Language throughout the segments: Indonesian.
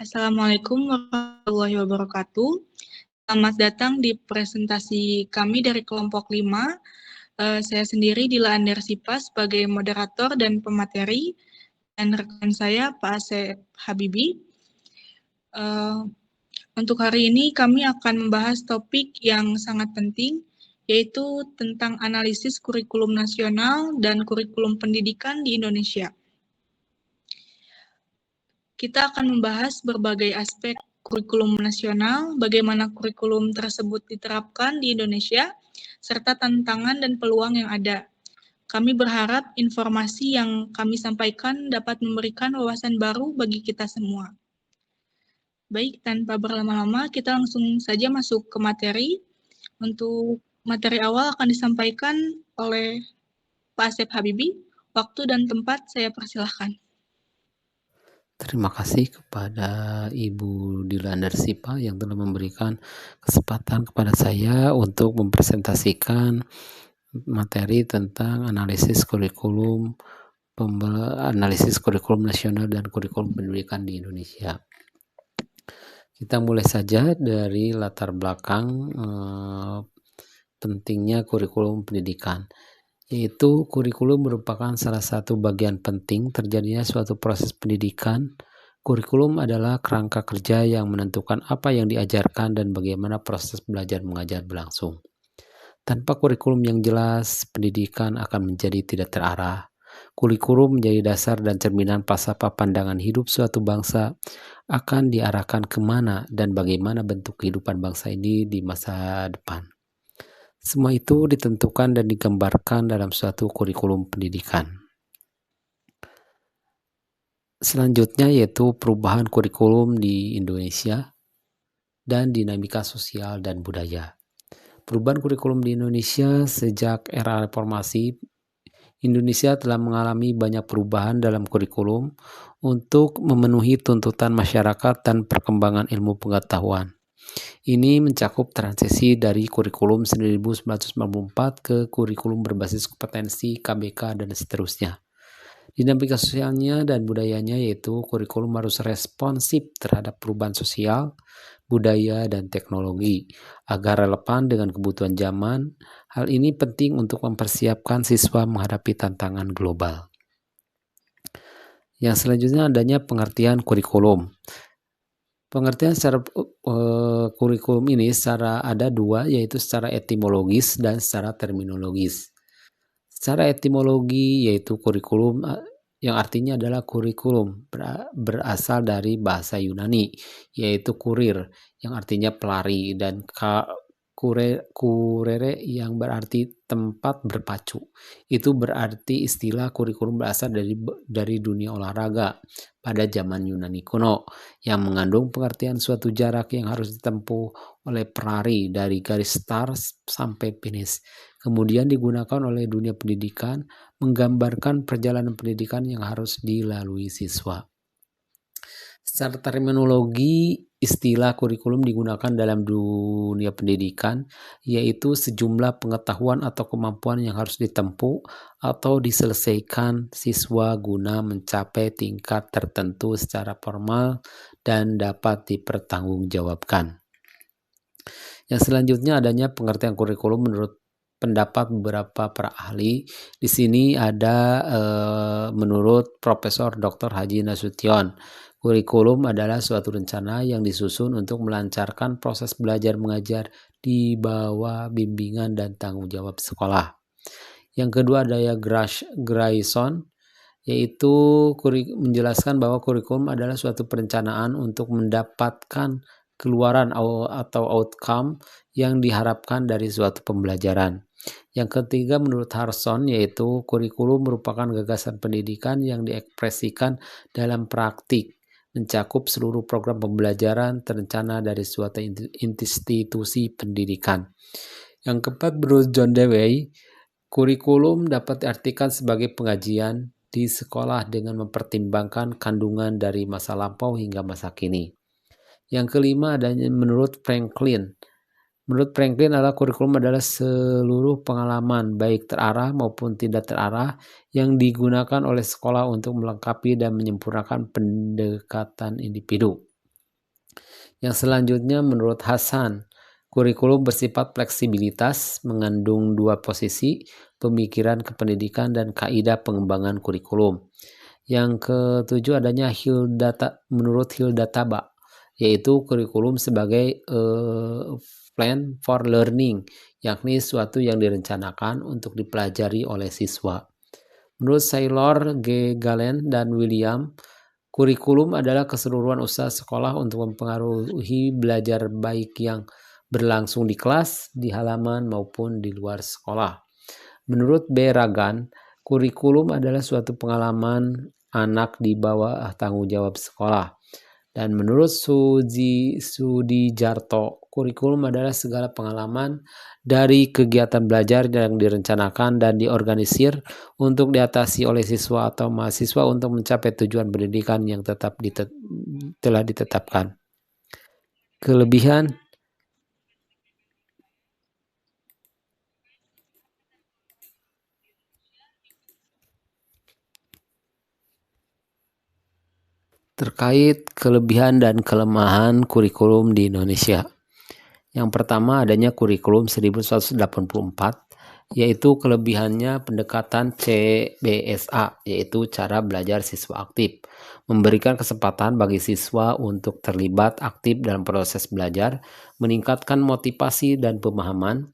Assalamualaikum warahmatullahi wabarakatuh. Selamat datang di presentasi kami dari kelompok 5. Saya sendiri Dila Andersipa sebagai moderator dan pemateri, dan rekan saya Pak Asep Habibi. Untuk hari ini kami akan membahas topik yang sangat penting, yaitu tentang analisis kurikulum nasional dan kurikulum pendidikan di Indonesia. Kita akan membahas berbagai aspek kurikulum nasional, bagaimana kurikulum tersebut diterapkan di Indonesia, serta tantangan dan peluang yang ada. Kami berharap informasi yang kami sampaikan dapat memberikan wawasan baru bagi kita semua. Baik, tanpa berlama-lama, kita langsung saja masuk ke materi. Untuk materi awal akan disampaikan oleh Pak Asep Habibi. Waktu dan tempat saya persilahkan. Terima kasih kepada Ibu Dila Andersipa yang telah memberikan kesempatan kepada saya untuk mempresentasikan materi tentang analisis kurikulum nasional dan kurikulum pendidikan di Indonesia. Kita mulai saja dari latar belakang pentingnya kurikulum pendidikan, yaitu kurikulum merupakan salah satu bagian penting terjadinya suatu proses pendidikan. Kurikulum adalah kerangka kerja yang menentukan apa yang diajarkan dan bagaimana proses belajar mengajar berlangsung. Tanpa kurikulum yang jelas, pendidikan akan menjadi tidak terarah. Kurikulum menjadi dasar dan cerminan falsafah pandangan hidup suatu bangsa akan diarahkan kemana dan bagaimana bentuk kehidupan bangsa ini di masa depan. Semua itu ditentukan dan digambarkan dalam suatu kurikulum pendidikan. Selanjutnya yaitu perubahan kurikulum di Indonesia dan dinamika sosial dan budaya. Perubahan kurikulum di Indonesia sejak era reformasi, Indonesia telah mengalami banyak perubahan dalam kurikulum untuk memenuhi tuntutan masyarakat dan perkembangan ilmu pengetahuan. Ini mencakup transisi dari kurikulum 1994 ke kurikulum berbasis kompetensi, KBK, dan seterusnya. Dinamika sosialnya dan budayanya yaitu kurikulum harus responsif terhadap perubahan sosial, budaya, dan teknologi agar relevan dengan kebutuhan zaman. Hal ini penting untuk mempersiapkan siswa menghadapi tantangan global. Yang selanjutnya adanya pengertian kurikulum. Pengertian secara kurikulum ini ada dua, yaitu secara etimologis dan secara terminologis. Secara etimologi yaitu kurikulum yang artinya adalah kurikulum berasal dari bahasa Yunani, yaitu kurir yang artinya pelari, dan kurere yang berarti tempat berpacu. Itu berarti istilah kurikulum berasal dari dunia olahraga pada zaman Yunani kuno yang mengandung pengertian suatu jarak yang harus ditempuh oleh pelari dari garis start sampai finish. Kemudian digunakan oleh dunia pendidikan menggambarkan perjalanan pendidikan yang harus dilalui siswa. Secara terminologi, istilah kurikulum digunakan dalam dunia pendidikan, yaitu sejumlah pengetahuan atau kemampuan yang harus ditempuh atau diselesaikan siswa guna mencapai tingkat tertentu secara formal dan dapat dipertanggungjawabkan. Yang selanjutnya adanya pengertian kurikulum menurut pendapat beberapa para ahli. Di sini ada menurut Profesor Dr. Haji Nasution, kurikulum adalah suatu rencana yang disusun untuk melancarkan proses belajar mengajar di bawah bimbingan dan tanggung jawab sekolah. Yang kedua ada Grayson, yaitu menjelaskan bahwa kurikulum adalah suatu perencanaan untuk mendapatkan keluaran atau outcome yang diharapkan dari suatu pembelajaran. Yang ketiga menurut Harson, yaitu kurikulum merupakan gagasan pendidikan yang diekspresikan dalam praktik, mencakup seluruh program pembelajaran terencana dari suatu institusi pendidikan. Yang keempat menurut John Dewey, kurikulum dapat diartikan sebagai pengajian di sekolah dengan mempertimbangkan kandungan dari masa lampau hingga masa kini. Yang kelima adanya menurut Franklin. Menurut Franklin adalah kurikulum adalah seluruh pengalaman baik terarah maupun tidak terarah yang digunakan oleh sekolah untuk melengkapi dan menyempurnakan pendekatan individu. Yang selanjutnya menurut Hasan, kurikulum bersifat fleksibilitas, mengandung dua posisi, pemikiran kependidikan dan kaidah pengembangan kurikulum. Yang ketujuh adanya menurut Hildataba, yaitu kurikulum sebagai plan for learning, yakni suatu yang direncanakan untuk dipelajari oleh siswa. Menurut Saylor, G. Galen, dan William, kurikulum adalah keseluruhan usaha sekolah untuk mempengaruhi belajar baik yang berlangsung di kelas, di halaman, maupun di luar sekolah. Menurut B. Ragan, kurikulum adalah suatu pengalaman anak di bawah tanggung jawab sekolah. Dan menurut Sudijarto, kurikulum adalah segala pengalaman dari kegiatan belajar yang direncanakan dan diorganisir untuk diatasi oleh siswa atau mahasiswa untuk mencapai tujuan pendidikan yang telah ditetapkan. Kelebihan terkait kelebihan dan kelemahan kurikulum di Indonesia. Yang pertama adanya kurikulum 1984, yaitu kelebihannya pendekatan CBSA, yaitu cara belajar siswa aktif, memberikan kesempatan bagi siswa untuk terlibat aktif dalam proses belajar, meningkatkan motivasi dan pemahaman.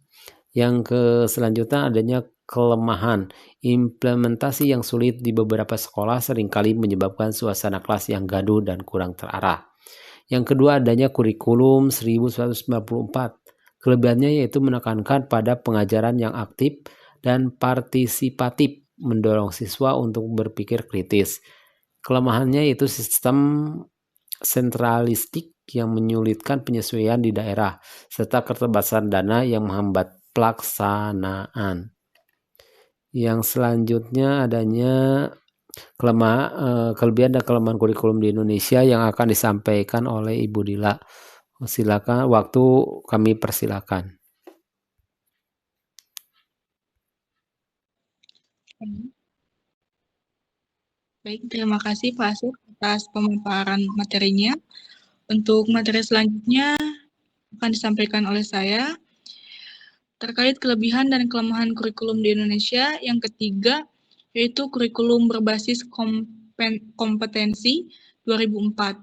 Yang selanjutnya adanya kelemahan, implementasi yang sulit di beberapa sekolah seringkali menyebabkan suasana kelas yang gaduh dan kurang terarah. Yang kedua adanya kurikulum 1994. Kelebihannya yaitu menekankan pada pengajaran yang aktif dan partisipatif, mendorong siswa untuk berpikir kritis. Kelemahannya yaitu sistem sentralistik yang menyulitkan penyesuaian di daerah, serta keterbatasan dana yang menghambat pelaksanaan. Yang selanjutnya adanya kelebihan dan kelemahan kurikulum di Indonesia yang akan disampaikan oleh Ibu Dila. Silakan, waktu kami persilakan. Baik, terima kasih Pak Asif atas pemaparan materinya. Untuk materi selanjutnya akan disampaikan oleh saya terkait kelebihan dan kelemahan kurikulum di Indonesia. Yang ketiga, yaitu kurikulum berbasis kompetensi 2004.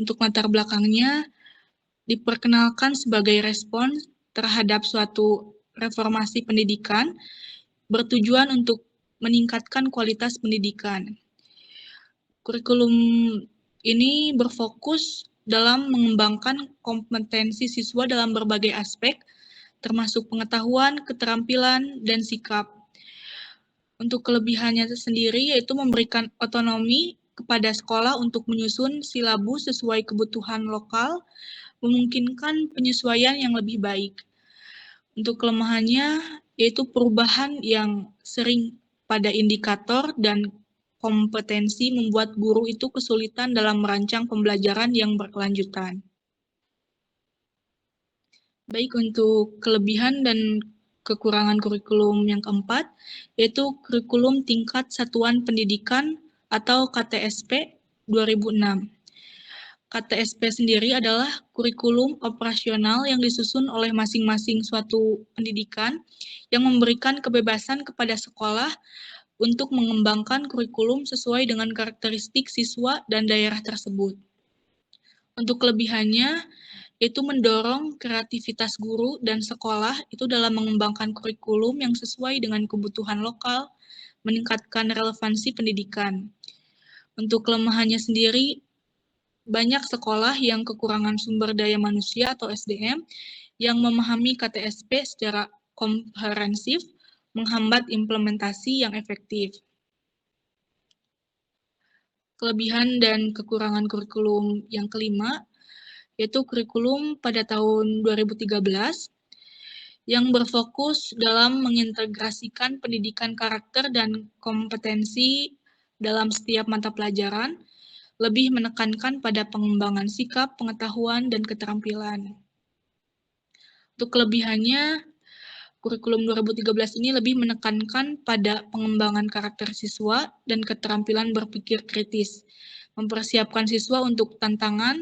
Untuk latar belakangnya, diperkenalkan sebagai respons terhadap suatu reformasi pendidikan bertujuan untuk meningkatkan kualitas pendidikan. Kurikulum ini berfokus dalam mengembangkan kompetensi siswa dalam berbagai aspek, termasuk pengetahuan, keterampilan, dan sikap. Untuk kelebihannya sendiri yaitu memberikan otonomi kepada sekolah untuk menyusun silabus sesuai kebutuhan lokal, memungkinkan penyesuaian yang lebih baik. Untuk kelemahannya yaitu perubahan yang sering pada indikator dan kompetensi membuat guru itu kesulitan dalam merancang pembelajaran yang berkelanjutan. Baik, untuk kelebihan dan kekurangan kurikulum yang keempat, yaitu kurikulum tingkat satuan pendidikan atau KTSP 2006. KTSP sendiri adalah kurikulum operasional yang disusun oleh masing-masing suatu pendidikan yang memberikan kebebasan kepada sekolah untuk mengembangkan kurikulum sesuai dengan karakteristik siswa dan daerah tersebut. Untuk kelebihannya, yaitu mendorong kreativitas guru dan sekolah itu dalam mengembangkan kurikulum yang sesuai dengan kebutuhan lokal, meningkatkan relevansi pendidikan. Untuk kelemahannya sendiri, banyak sekolah yang kekurangan sumber daya manusia atau SDM yang memahami KTSP secara komprehensif, menghambat implementasi yang efektif. Kelebihan dan kekurangan kurikulum yang kelima, yaitu kurikulum pada tahun 2013 yang berfokus dalam mengintegrasikan pendidikan karakter dan kompetensi dalam setiap mata pelajaran, lebih menekankan pada pengembangan sikap, pengetahuan, dan keterampilan. Untuk kelebihannya, kurikulum 2013 ini lebih menekankan pada pengembangan karakter siswa dan keterampilan berpikir kritis, mempersiapkan siswa untuk tantangan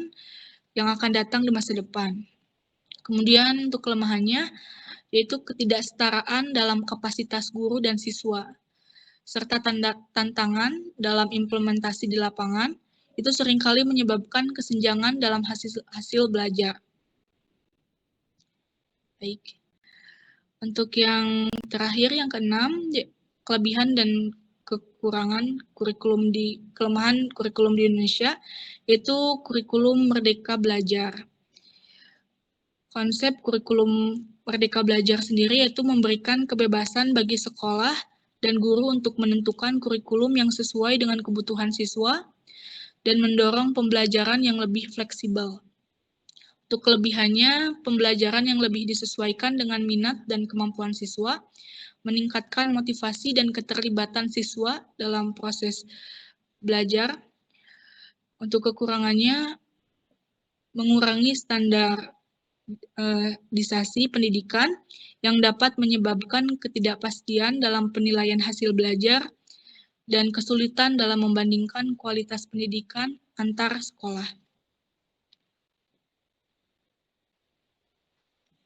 yang akan datang di masa depan. Kemudian untuk kelemahannya, yaitu ketidaksetaraan dalam kapasitas guru dan siswa, serta tantangan dalam implementasi di lapangan, itu seringkali menyebabkan kesenjangan dalam hasil belajar. Baik. Untuk yang terakhir, yang keenam, kelebihan dan kelemahan kurikulum di Indonesia, yaitu kurikulum Merdeka Belajar. Konsep kurikulum Merdeka Belajar sendiri yaitu memberikan kebebasan bagi sekolah dan guru untuk menentukan kurikulum yang sesuai dengan kebutuhan siswa dan mendorong pembelajaran yang lebih fleksibel. Untuk kelebihannya, pembelajaran yang lebih disesuaikan dengan minat dan kemampuan siswa, meningkatkan motivasi dan keterlibatan siswa dalam proses belajar. Untuk kekurangannya, mengurangi standarisasi pendidikan yang dapat menyebabkan ketidakpastian dalam penilaian hasil belajar dan kesulitan dalam membandingkan kualitas pendidikan antar sekolah.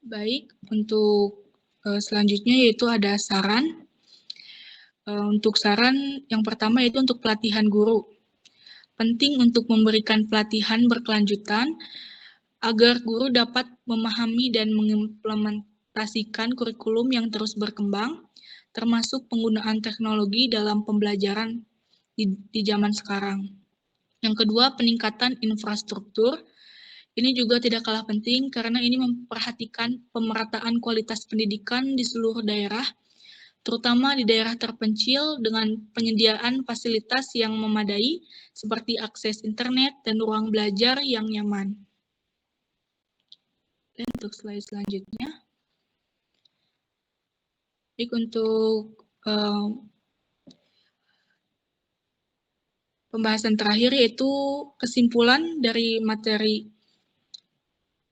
Baik, untuk selanjutnya yaitu ada saran. Untuk saran yang pertama yaitu untuk pelatihan guru. Penting untuk memberikan pelatihan berkelanjutan agar guru dapat memahami dan mengimplementasikan kurikulum yang terus berkembang, termasuk penggunaan teknologi dalam pembelajaran di zaman sekarang. Yang kedua, peningkatan infrastruktur. Ini juga tidak kalah penting karena ini memperhatikan pemerataan kualitas pendidikan di seluruh daerah, terutama di daerah terpencil dengan penyediaan fasilitas yang memadai seperti akses internet dan ruang belajar yang nyaman. Dan untuk slide selanjutnya, untuk pembahasan terakhir yaitu kesimpulan dari materi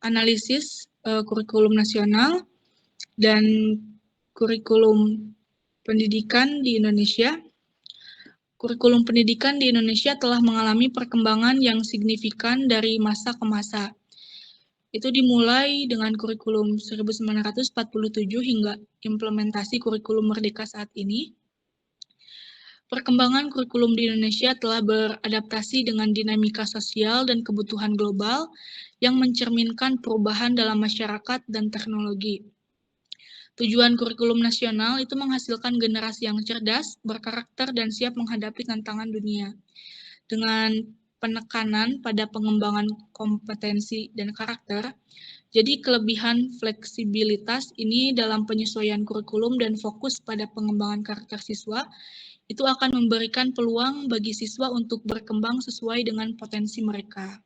analisis kurikulum nasional dan kurikulum pendidikan di Indonesia. Kurikulum pendidikan di Indonesia telah mengalami perkembangan yang signifikan dari masa ke masa. Itu dimulai dengan kurikulum 1947 hingga implementasi kurikulum Merdeka saat ini. Perkembangan kurikulum di Indonesia telah beradaptasi dengan dinamika sosial dan kebutuhan global yang mencerminkan perubahan dalam masyarakat dan teknologi. Tujuan kurikulum nasional itu menghasilkan generasi yang cerdas, berkarakter, dan siap menghadapi tantangan dunia. Dengan penekanan pada pengembangan kompetensi dan karakter, jadi kelebihan fleksibilitas ini dalam penyesuaian kurikulum dan fokus pada pengembangan karakter siswa, itu akan memberikan peluang bagi siswa untuk berkembang sesuai dengan potensi mereka.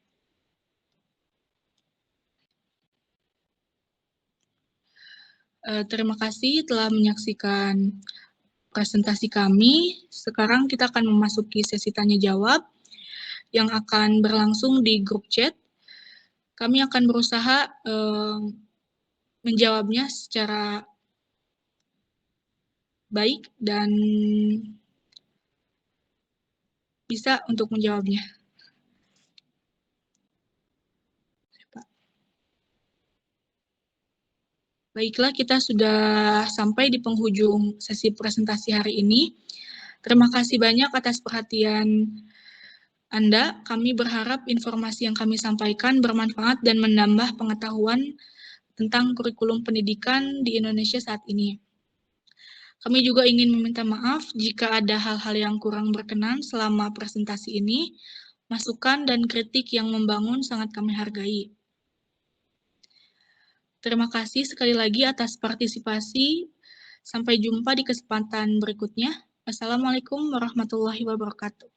Terima kasih telah menyaksikan presentasi kami. Sekarang kita akan memasuki sesi tanya jawab yang akan berlangsung di grup chat. Kami akan berusaha menjawabnya secara baik dan bisa untuk menjawabnya. Baiklah, kita sudah sampai di penghujung sesi presentasi hari ini. Terima kasih banyak atas perhatian Anda. Kami berharap informasi yang kami sampaikan bermanfaat dan menambah pengetahuan tentang kurikulum pendidikan di Indonesia saat ini. Kami juga ingin meminta maaf jika ada hal-hal yang kurang berkenan selama presentasi ini. Masukan dan kritik yang membangun sangat kami hargai. Terima kasih sekali lagi atas partisipasi. Sampai jumpa di kesempatan berikutnya. Assalamualaikum warahmatullahi wabarakatuh.